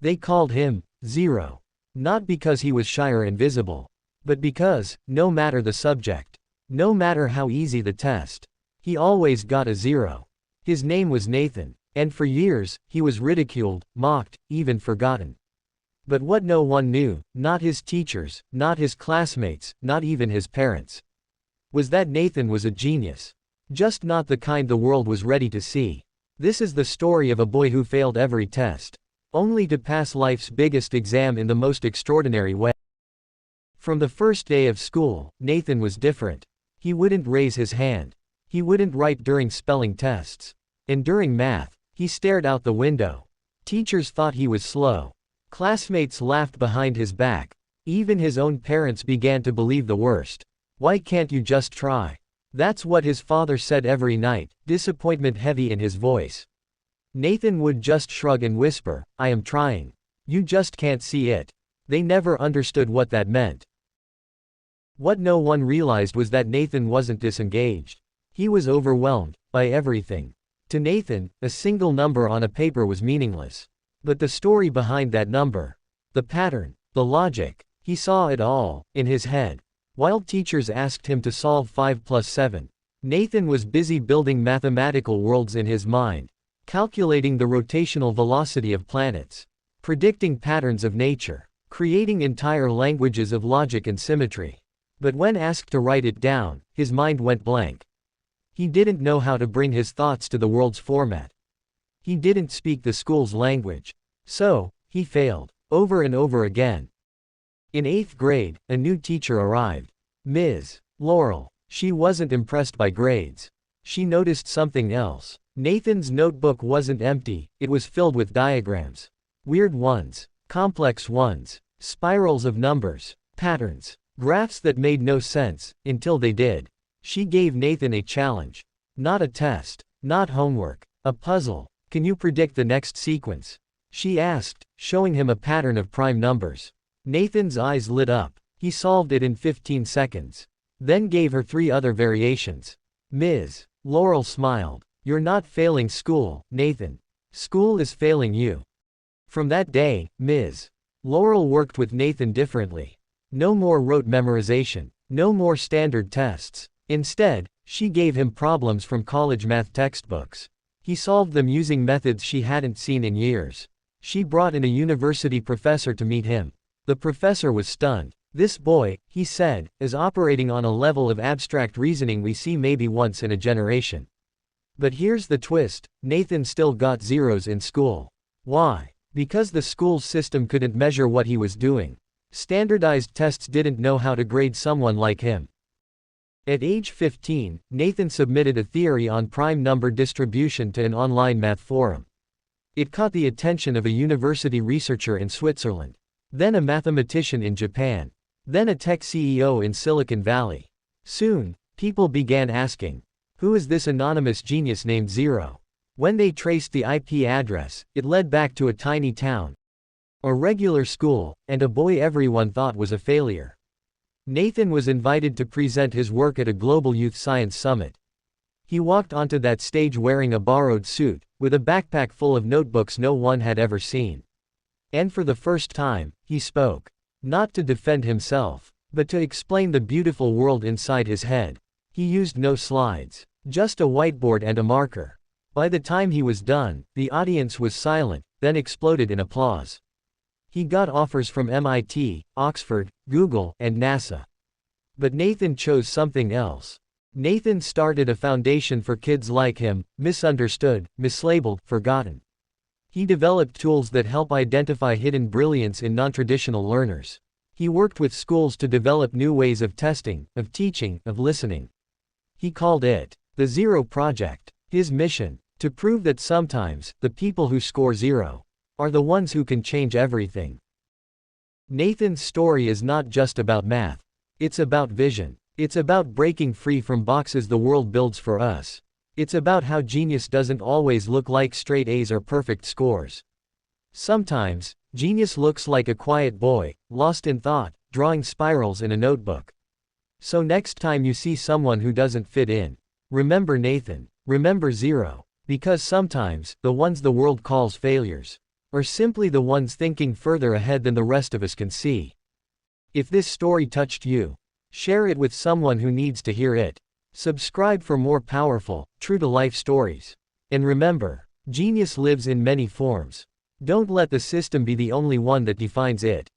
They called him Zero. Not because he was shy or invisible, but because, no matter the subject, no matter how easy the test, he always got a 0. His name was Nathan, and for years, he was ridiculed, mocked, even forgotten. But what no one knew, not his teachers, not his classmates, not even his parents, was that Nathan was a genius. Just not the kind the world was ready to see. This is the story of a boy who failed every test, only to pass life's biggest exam in the most extraordinary way. From the first day of school, Nathan was different. He wouldn't raise his hand. He wouldn't write during spelling tests. And during math, he stared out the window. Teachers thought he was slow. Classmates laughed behind his back. Even his own parents began to believe the worst. Why can't you just try? That's what his father said every night, disappointment heavy in his voice. Nathan would just shrug and whisper, I am trying. You just can't see it. They never understood what that meant. What no one realized was that Nathan wasn't disengaged. He was overwhelmed by everything. To Nathan, a single number on a paper was meaningless. But the story behind that number, the pattern, the logic, he saw it all, in his head. While teachers asked him to solve 5 plus 7, Nathan was busy building mathematical worlds in his mind, calculating the rotational velocity of planets, predicting patterns of nature, creating entire languages of logic and symmetry. But when asked to write it down, his mind went blank. He didn't know how to bring his thoughts to the world's format. He didn't speak the school's language. So, he failed, over and over again. In 8th grade, a new teacher arrived. Ms. Laurel. She wasn't impressed by grades. She noticed something else. Nathan's notebook wasn't empty, it was filled with diagrams. Weird ones, complex ones, spirals of numbers, patterns, graphs that made no sense, until they did. She gave Nathan a challenge. Not a test, not homework, a puzzle. Can you predict the next sequence? She asked, showing him a pattern of prime numbers. Nathan's eyes lit up. He solved it in 15 seconds. Then gave her 3 other variations. Ms. Laurel smiled. You're not failing school, Nathan. School is failing you. From that day, Ms. Laurel worked with Nathan differently. No more rote memorization. No more standard tests. Instead, she gave him problems from college math textbooks. He solved them using methods she hadn't seen in years. She brought in a university professor to meet him. The professor was stunned. This boy, he said, is operating on a level of abstract reasoning we see maybe once in a generation. But here's the twist, Nathan still got zeros in school. Why? Because the school system couldn't measure what he was doing. Standardized tests didn't know how to grade someone like him. At age 15, Nathan submitted a theory on prime number distribution to an online math forum. It caught the attention of a university researcher in Switzerland. Then a mathematician in Japan. Then a tech CEO in Silicon Valley. Soon, people began asking, who is this anonymous genius named Zero? When they traced the IP address, it led back to a tiny town, a regular school, and a boy everyone thought was a failure. Nathan was invited to present his work at a global youth science summit. He walked onto that stage wearing a borrowed suit, with a backpack full of notebooks no one had ever seen. And for the first time, he spoke. Not to defend himself, but to explain the beautiful world inside his head. He used no slides, just a whiteboard and a marker. By the time he was done, the audience was silent, then exploded in applause. He got offers from MIT, Oxford, Google, and NASA. But Nathan chose something else. Nathan started a foundation for kids like him, misunderstood, mislabeled, forgotten. He developed tools that help identify hidden brilliance in non-traditional learners. He worked with schools to develop new ways of testing, of teaching, of listening. He called it the Zero Project. His mission, to prove that sometimes, the people who score zero are the ones who can change everything. Nathan's story is not just about math. It's about vision. It's about breaking free from boxes the world builds for us. It's about how genius doesn't always look like straight A's or perfect scores. Sometimes, genius looks like a quiet boy, lost in thought, drawing spirals in a notebook. So next time you see someone who doesn't fit in, remember Nathan. Remember Zero. Because sometimes, the ones the world calls failures or simply the ones thinking further ahead than the rest of us can see. If this story touched you, share it with someone who needs to hear it. Subscribe for more powerful, true-to-life stories. And remember, genius lives in many forms. Don't let the system be the only one that defines it.